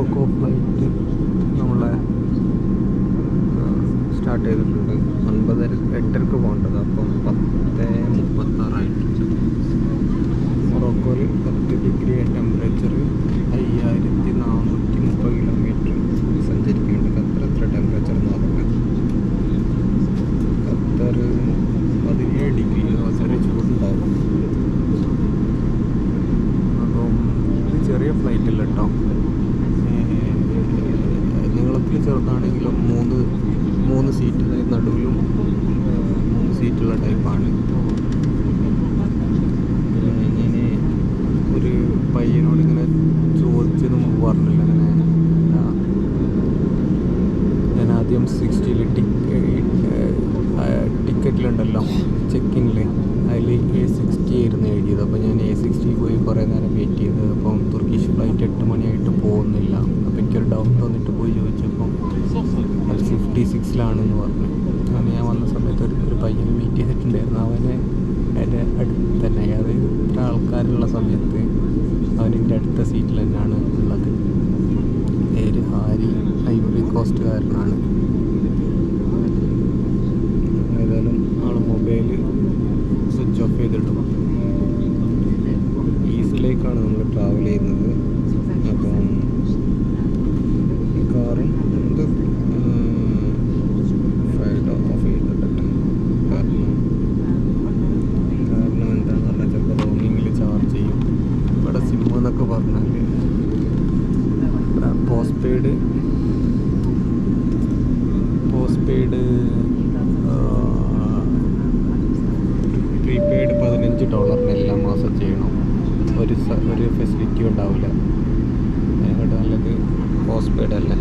Morocco flight നമ്മളെ start ചെയ്തിട്ടുണ്ട്. 8:30 പോകേണ്ടത്, അപ്പം 10:36 മൊറോക്കോയിൽ 10 ഡിഗ്രി ടെമ്പറേച്ചർ, 5430 കിലോമീറ്റർ സഞ്ചരിക്കുന്നുണ്ട്. ഖത്തർ എത്ര ടെമ്പറേച്ചർ എന്ന് പറഞ്ഞാൽ ഖത്തർ 17 ഡിഗ്രി, ചെറിയ ചൂടുണ്ടാവും. അപ്പം ഇത് ചെറിയ ഫ്ലൈറ്റ് അല്ല കേട്ടോ, നീളത്തിൽ ചെറുതാണെങ്കിലും മൂന്ന് സീറ്റ്, നടുവിലും 3 സീറ്റുള്ള ടൈപ്പാണ്. ഞാൻ ഒരു പയ്യനോട് ഇങ്ങനെ ചോദിച്ചത് മുമ്പ് പറഞ്ഞില്ല, അങ്ങനെ ഞാൻ ആദ്യം 60 ടിക്കറ്റിലുണ്ടല്ലോ ചെക്കിങ്ങിൽ, അതിൽ A60 ആയിരുന്നു എഴുതിയത്. അപ്പോൾ ഞാൻ A60 പോയി കുറേ നേരം വെയിറ്റ് ചെയ്ത്. അപ്പം തുർക്കിഷ് ഫ്ലൈറ്റ് 8 മണിയായിട്ട് പോകുന്നില്ല. അപ്പോൾ എനിക്കൊരു ഡൗട്ട് വന്നിട്ട് പോയി ചോദിച്ചപ്പം അത് 56-ലാണെന്ന് പറഞ്ഞു. അങ്ങനെ ഞാൻ വന്ന സമയത്ത് ഒരു പയ്യന് വെയിറ്റ് ചെയ്തിട്ടുണ്ടായിരുന്നു. അവന് എൻ്റെ അടുത്ത് തന്നെ, അതായത് ഇത്ര ആൾക്കാരുള്ള സമയത്ത് അവനിൻ്റെ അടുത്ത സീറ്റിൽ തന്നെയാണ് ഉള്ളത്. പേര് ഹാരി, ഐവറി കോസ്റ്റുകാരനാണ്. ഏതായാലും ആൾ മൊബൈൽ സ്വിച്ച് ഓഫ് ചെയ്തിടും. ഈസ്റ്റിലേക്കാണ് നമ്മൾ ട്രാവൽ ചെയ്യുന്നത്. അപ്പം കാറും ഇത് ഫൈഡ് ഓഫ് ചെയ്തിട്ട്, കാരണം എന്താണെന്ന് പറഞ്ഞാൽ ചിലപ്പോൾ റോമിങ്ങിൽ ചാർജ് ചെയ്യും. ഇവിടെ സിം എന്നൊക്കെ പറഞ്ഞാൽ പോസ്റ്റ് പെയ്ഡ് പ്രീപെയ്ഡ് $15 എല്ലാ മാസം ചെയ്യണം. ഒരു ഫെസിലിറ്റി ഉണ്ടാവില്ല. ഞങ്ങളുടെ നല്ലത് പോസ്റ്റ് പെയ്ഡ് അല്ലേ.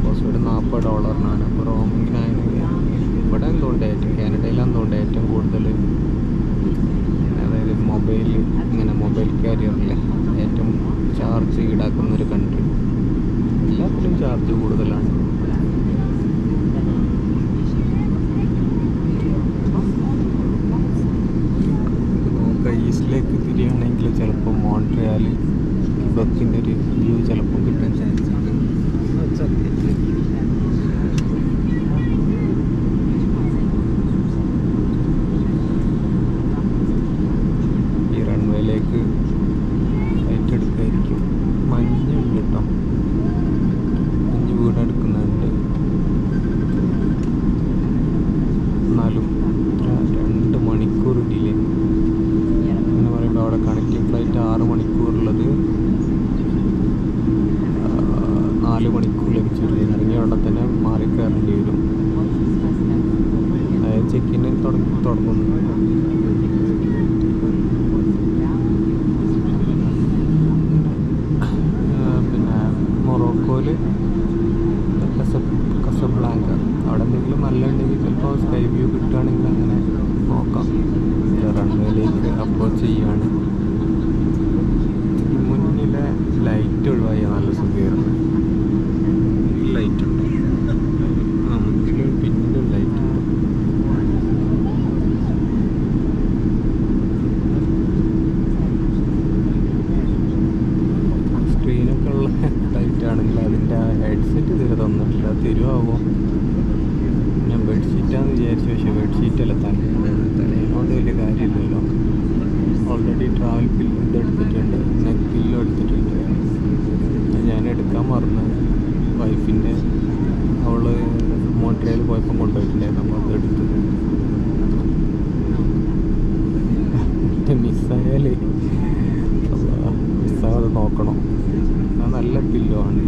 Post paid $40. അപ്പോൾ റോമിങ്ങിനാണെങ്കിൽ ഇവിടെ എന്തുകൊണ്ട് കാനഡയിലെന്തുകൊണ്ട് ഏറ്റവും കൂടുതൽ, അതായത് മൊബൈൽ കാരിയറിലെ ഏറ്റവും ചാർജ് ഈടാക്കുന്നൊരു കൺട്രി. എല്ലാത്തിലും ചാർജ് കൂടുതലാണ്. ഈസ്റ്റിലേക്ക് തിരിയുകയാണെങ്കിൽ ചിലപ്പോൾ മോൺട്രിയാൽ, ക്വിബക്കിൻ്റെ ഒരു വ്യൂ ചിലപ്പോൾ കിട്ടാൻ ചാൻസ് ആണ്. ഈ റൺവേയിലേക്ക് ഫ്ലൈറ്റ് എടുക്കായിരിക്കും. മഞ്ഞുണ്ട് കേട്ടോ, മഞ്ഞ് വീടെടുക്കുന്നുണ്ട്. എന്നാലും 2 മണിക്കൂർ ഡിലേ എന്ന് പറയുമ്പോൾ അവിടെ കണക്റ്റിംഗ് ഫ്ലൈറ്റ് 6 മണിക്കൂറുള്ളത് 4 മണിക്കൂർ ലഭിച്ചിട്ടില്ല. ഇറങ്ങിയ അവിടെ തന്നെ മാറി കയറേണ്ടി വരും. അതായത് ചെക്കിന് തുടങ്ങുന്നു. പിന്നെ മൊറോക്കോയിൽ കസബ്ലാങ്ക, അവിടെ എന്തെങ്കിലും നല്ല ഉണ്ടെങ്കിൽ ചിലപ്പോൾ സ്കൈ വ്യൂ കിട്ടുകയാണെങ്കിൽ അങ്ങനെ നോക്കാം. റൺവേയിലേക്ക് അപ്രോച്ച് ചെയ്യുകയാണ്. മുന്നിലെ ലൈറ്റ് ഒഴിവായ നല്ല സുഖമായിരുന്നു. ലൈറ്റ് ഉണ്ട്, മുന്നിലും പിന്നിലും ലൈറ്റ് ഉണ്ട്. സ്ക്രീനൊക്കെ ഉള്ള ലൈറ്റ് ആണെങ്കിൽ അതിൻ്റെ ആ ഹെഡ്സെറ്റ് തീരെ തന്നിട്ടില്ല. തരുമാവോ? ഞാൻ ബെഡ്ഷീറ്റാന്ന് വിചാരിച്ചു, പക്ഷേ ബെഡ്ഷീറ്റല്ല, തലയിലോണ്ട് വലിയ കാര്യമില്ലല്ലോ. ഓൾറെഡി ട്രാവൽ പില്ല് ഇതെടുത്തിട്ടുണ്ട്, നെക്ക് പില്ലും എടുത്തിട്ടുണ്ട്. ഞാൻ എടുക്കാൻ മറന്നു. വൈഫിൻ്റെ അവൾ മോൺട്രിയൽ പോയപ്പോൾ കൊണ്ടുപോയിട്ടുണ്ടായിരുന്നു. അപ്പോൾ അതെടുത്ത് മിസ്സായാലേ മിസ്സാകാതെ നോക്കണം. അത് നല്ല പില്ലുമാണ്.